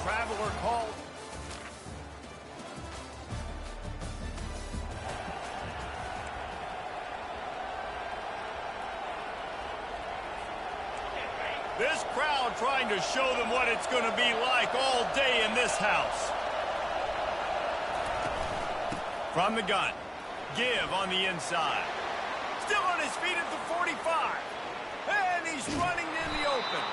traveler called. This crowd trying to show them what it's going to be like all day in this house. From the gun. Give on the inside. Still on his feet at the 45. And he's running in the open.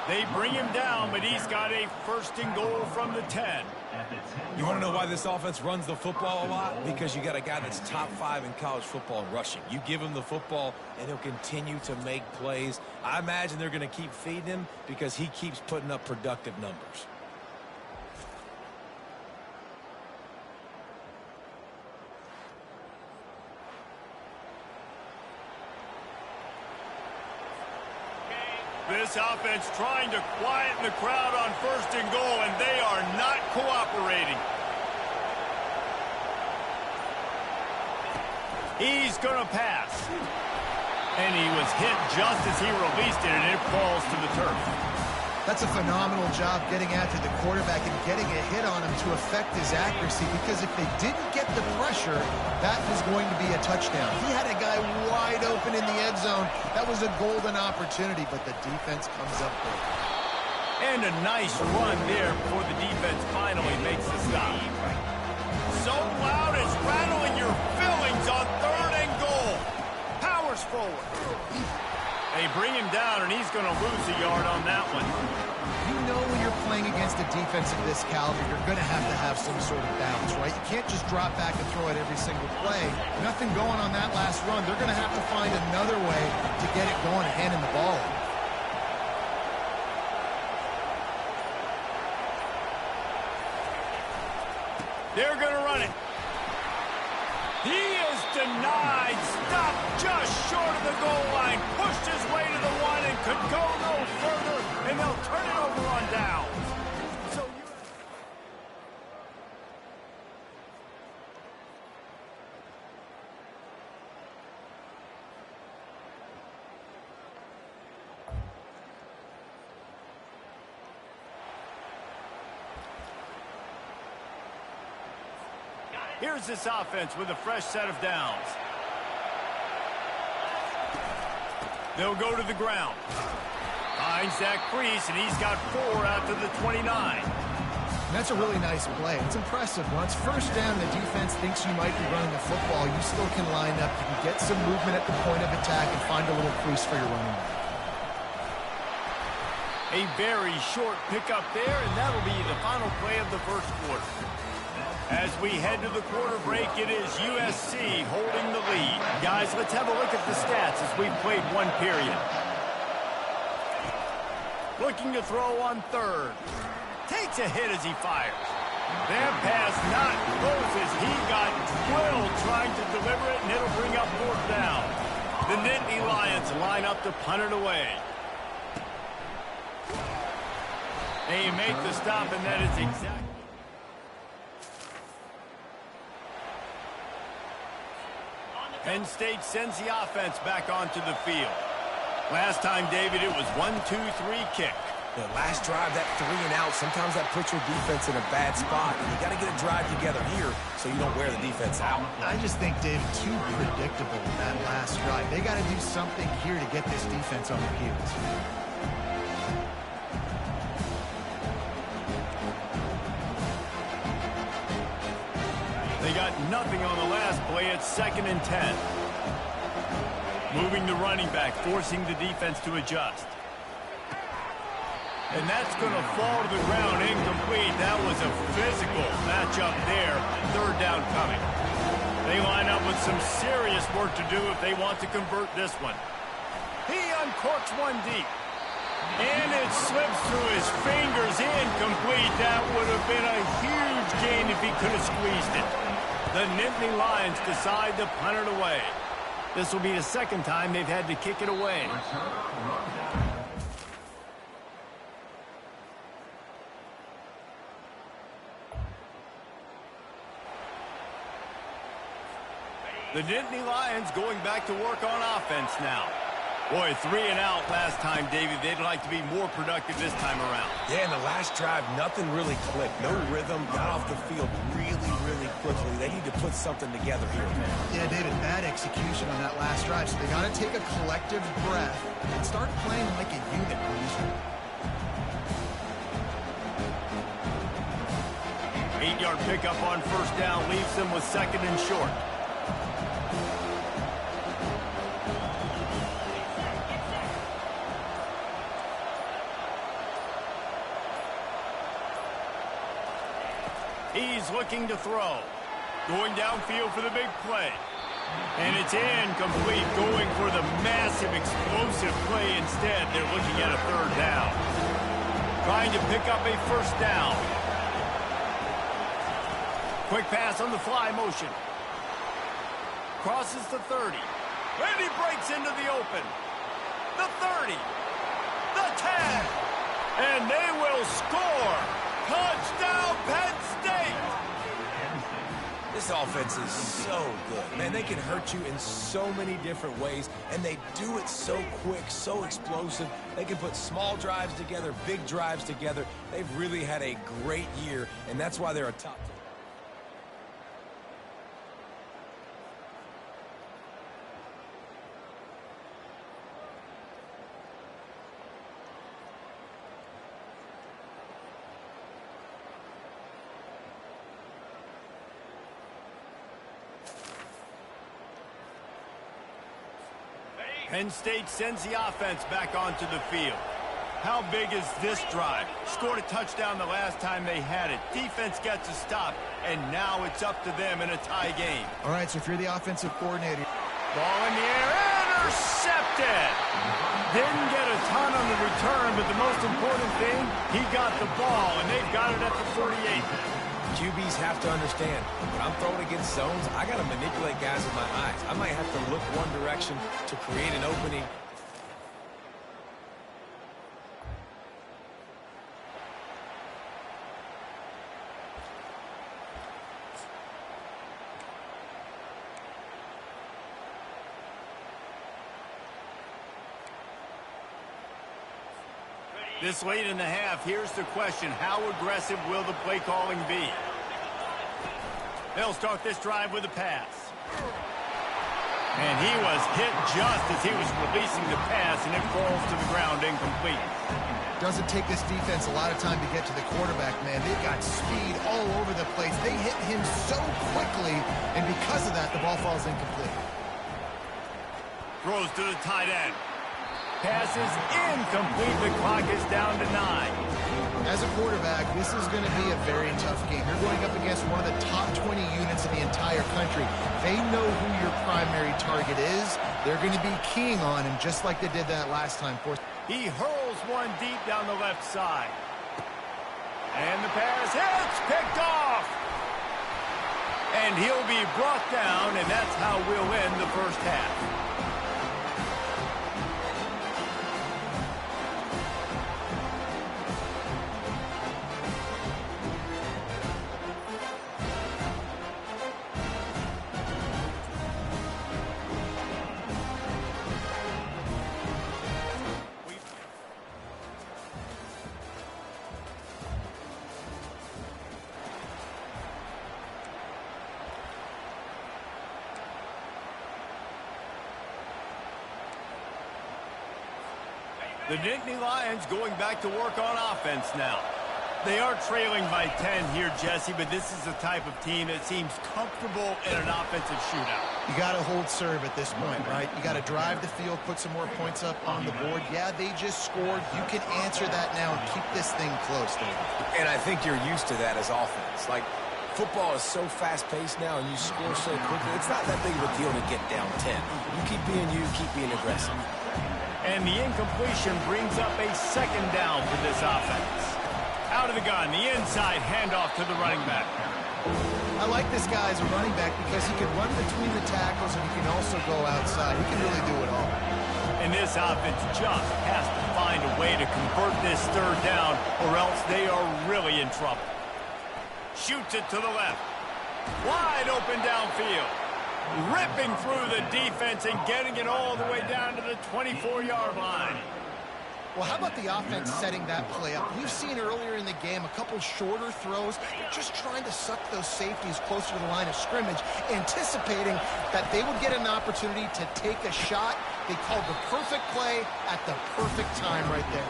They bring him down, but he's got a first and goal from the 10. You want to know why this offense runs the football a lot? Because you got a guy that's top 5 in college football in rushing. You give him the football, and he'll continue to make plays. I imagine they're going to keep feeding him because he keeps putting up productive numbers. This offense trying to quieten the crowd on first and goal, and they are not cooperating. He's going to pass. And he was hit just as he released it, and it falls to the turf. That's a phenomenal job getting after the quarterback and getting a hit on him to affect his accuracy, because if they didn't get the pressure, that was going to be a touchdown. He had a guy wide open in the end zone. That was a golden opportunity, but the defense comes up big. And a nice run there before the defense finally makes the stop. So loud it's rattling your fillings on third and goal. Powers forward. They bring him down, and he's going to lose a yard on that one. You know when you're playing against a defense of this caliber, you're going to have some sort of balance, right? You can't just drop back and throw it every single play. Nothing going on that last run. They're going to have to find another way to get it going and handing the ball. They're going to run it. He is denied. Stopped just short of the goal line. Pushed his way to the one and could go no further. And they'll turn it over on down. So here's this offense with a fresh set of downs. They'll go to the ground. Finds that crease, and he's got 4 out to the 29. That's a really nice play. It's impressive. When it's first down, the defense thinks you might be running the football. You still can line up. You can get some movement at the point of attack and find a little crease for your running back. A very short pickup there, and that'll be the final play of the first quarter. As we head to the quarter break, it is USC holding the lead. Guys, let's have a look at the stats as we've played one period. Looking to throw on third. Takes a hit as he fires. That pass not close as he got drilled trying to deliver it, and it'll bring up fourth down. The Nittany Lions line up to punt it away. They make the stop, and that is exactly... Penn State sends the offense back onto the field. Last time, David, it was 1-2-3 kick. The last drive, that 3 and out, sometimes that puts your defense in a bad spot. And you got to get a drive together here so you don't wear the defense out. I just think, David, too predictable in that last drive. They got to do something here to get this defense on their heels. They got nothing on the last play. It's 2nd and 10. Moving the running back, forcing the defense to adjust. And that's going to fall to the ground incomplete. That was a physical matchup there. Third down coming. They line up with some serious work to do if they want to convert this one. He uncorks one deep. And it slips through his fingers, incomplete. That would have been a huge gain if he could have squeezed it. The Nittany Lions decide to punt it away. This will be the second time they've had to kick it away. The Nittany Lions going back to work on offense now. Boy, 3 and out last time, David. They'd like to be more productive this time around. Yeah, in the last drive, nothing really clicked. No rhythm, got off the field really quickly. They need to put something together here, man. Yeah, David, bad execution on that last drive, so they got to take a collective breath and start playing like a unit. 8-yard pickup on first down leaves them with 2nd and short. He's looking to throw. Going downfield for the big play. And it's incomplete, going for the massive, explosive play instead. They're looking at a 3rd down. Trying to pick up a 1st down. Quick pass on the fly motion. Crosses the 30. And he breaks into the open. The 30. The 10. And they will score. Touchdown, Penn State! This offense is so good. Man, they can hurt you in so many different ways, and they do it so quick, so explosive. They can put small drives together, big drives together. They've really had a great year, and that's why they're a top. Penn State sends the offense back onto the field. How big is this drive? Scored a touchdown the last time they had it. Defense gets a stop, and now it's up to them in a tie game. All right, so if you're the offensive coordinator. Ball in the air, intercepted! Didn't get a ton on the return, but the most important thing, he got the ball, and they've got it at the 48. QBs have to understand, when I'm throwing against zones, I got to manipulate guys with my eyes. I might have to look one direction to create an opening. This late in the half, here's the question. How aggressive will the play calling be? They'll start this drive with a pass. And he was hit just as he was releasing the pass, and it falls to the ground incomplete. Doesn't take this defense a lot of time to get to the quarterback, man. They've got speed all over the place. They hit him so quickly, and because of that, the ball falls incomplete. Throws to the tight end. Pass is incomplete. The clock is down to 9. As a quarterback, this is going to be a very tough game. You're going up against one of the top 20 units in the entire country. They know who your primary target is. They're going to be keying on him just like they did that last time. He hurls one deep down the left side. And the pass hits, picked off. And he'll be brought down, and that's how we'll end the first half. The Nittany Lions going back to work on offense now. They are trailing by 10 here, Jesse, but this is the type of team that seems comfortable in an offensive shootout. You got to hold serve at this point, right? You got to drive the field, put some more points up on the board. Yeah, they just scored. You can answer that now and keep this thing close, David. And I think you're used to that as offense. Like, football is so fast-paced now, and you score so quickly. It's not that big of a deal to get down 10. You keep being aggressive. And the incompletion brings up a 2nd down for this offense. Out of the gun, the inside handoff to the running back. I like this guy as a running back because he can run between the tackles and he can also go outside. He can really do it all. And this offense just has to find a way to convert this 3rd down, or else they are really in trouble. Shoots it to the left. Wide open downfield. ripping through the defense and getting it all the way down to the 24-yard line. Well, how about the offense setting that play up? We've seen earlier in the game a couple shorter throws. They're just trying to suck those safeties closer to the line of scrimmage, anticipating that they would get an opportunity to take a shot. They called the perfect play at the perfect time right there.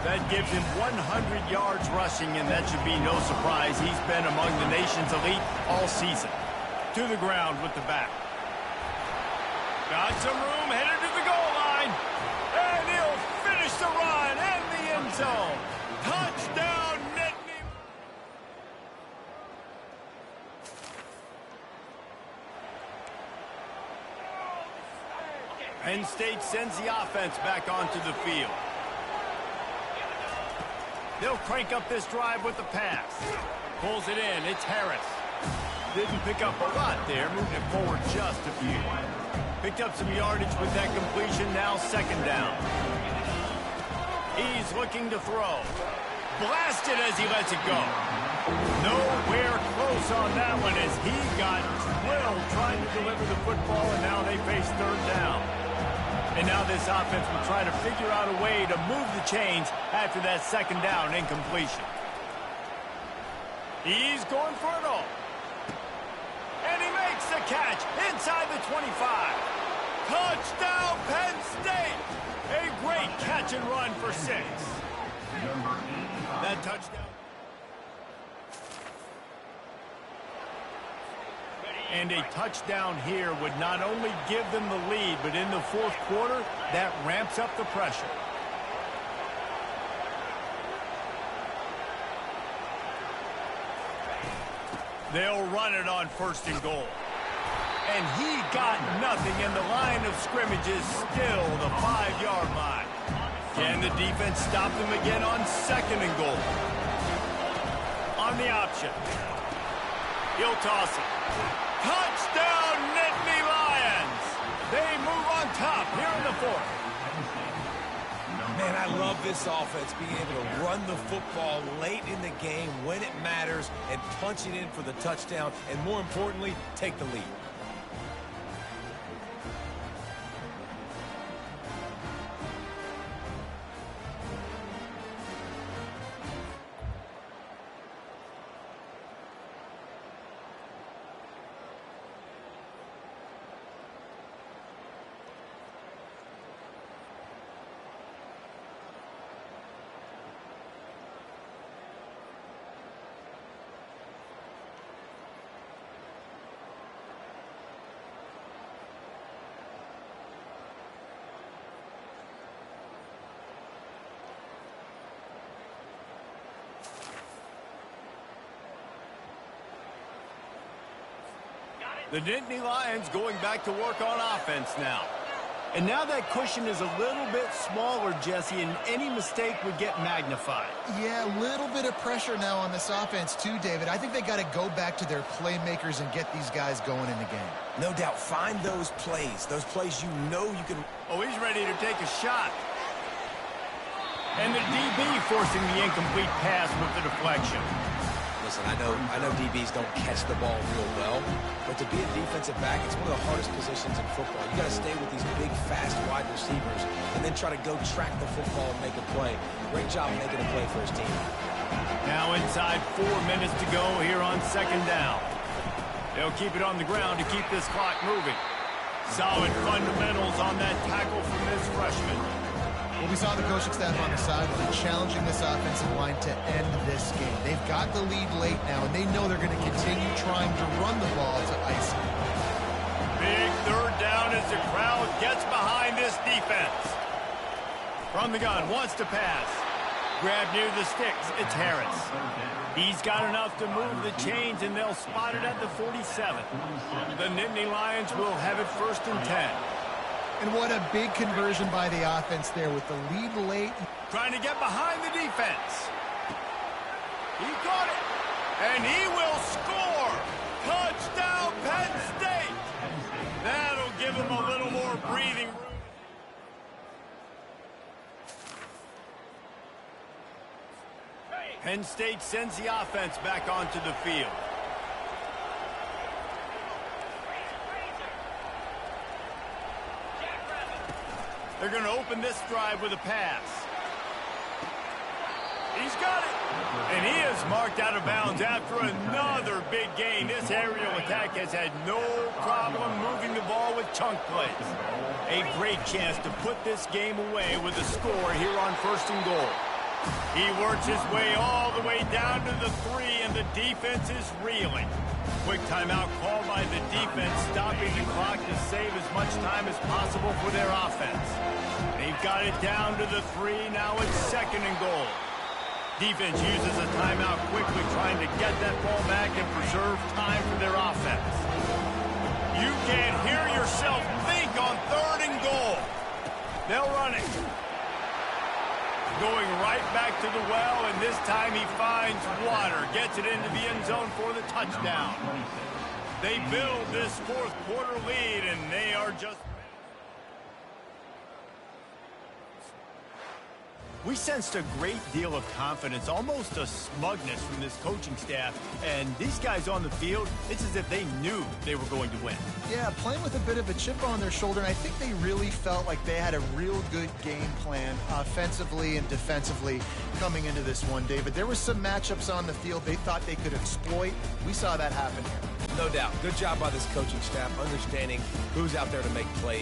That gives him 100 yards rushing, and that should be no surprise. He's been among the nation's elite all season. To the ground with the back. Got some room, headed to the goal line. And he'll finish the run and the end zone. Touchdown, Nittany. Penn State sends the offense back onto the field. They'll crank up this drive with the pass. Pulls it in. It's Harris. Didn't pick up a lot there. Moved it forward just a few. Picked up some yardage with that completion. Now second down. He's looking to throw. Blasted as he lets it go. Nowhere close on that one as he got drilled trying to deliver the football, and now they face third down. And now this offense will try to figure out a way to move the chains after that second down incompletion. He's going for it all. And he makes the catch inside the 25. Touchdown, Penn State! A great catch and run for 6. That touchdown. And a touchdown here would not only give them the lead, but in the fourth quarter, that ramps up the pressure. They'll run it on first and goal. And he got nothing, and the line of scrimmage is still the 5-yard line. Can the defense stop them again on second and goal? On the option. He'll toss it. Touchdown, Nittany Lions! They move on top here in the fourth. Man, I love this offense being able to run the football late in the game when it matters and punch it in for the touchdown, and more importantly, take the lead. The Nittany Lions going back to work on offense now. And now that cushion is a little bit smaller, Jesse, and any mistake would get magnified. Yeah, a little bit of pressure now on this offense too, David. I think they got to go back to their playmakers and get these guys going in the game. No doubt, find those plays you know you can. Oh, he's ready to take a shot. And the DB forcing the incomplete pass with the deflection. Listen, I know DBs don't catch the ball real well, but to be a defensive back, it's one of the hardest positions in football. You got to stay with these big, fast wide receivers and then try to go track the football and make a play. Great job making a play for his team. Now inside 4 minutes to go here on second down. They'll keep it on the ground to keep this clock moving. Solid fundamentals on that tackle from this freshman. Well, we saw the coaching staff on the sideline challenging this offensive line to end this game. They've got the lead late now, and they know they're going to continue trying to run the ball to ice it. Big third down as the crowd gets behind this defense. From the gun, wants to pass. Grab near the sticks. It's Harris. He's got enough to move the chains, and they'll spot it at the 47. The Nittany Lions will have it first and 10. And what a big conversion by the offense there with the lead late. Trying to get behind the defense. He caught it. And he will score. Touchdown, Penn State. That'll give him a little more breathing room. Penn State sends the offense back onto the field. They're going to open this drive with a pass. He's got it. And he is marked out of bounds after another big gain. This aerial attack has had no problem moving the ball with chunk plays. A great chance to put this game away with a score here on 1st and goal. He works his way all the way down to the 3, and the defense is reeling. Quick timeout called by the defense, stopping the clock to save as much time as possible for their offense. They've got it down to the 3. Now it's 2nd and goal. Defense uses a timeout quickly, trying to get that ball back and preserve time for their offense. You can't hear yourself think on 3rd and goal. They'll run it. Going right back to the well, and this time he finds water. Gets it into the end zone for the touchdown. They build this 4th quarter lead, and they are just... We sensed a great deal of confidence, almost a smugness from this coaching staff. And these guys on the field, it's as if they knew they were going to win. Yeah, playing with a bit of a chip on their shoulder, and I think they really felt like they had a real good game plan offensively and defensively coming into this one, David. There were some matchups on the field they thought they could exploit. We saw that happen here. No doubt. Good job by this coaching staff understanding who's out there to make plays.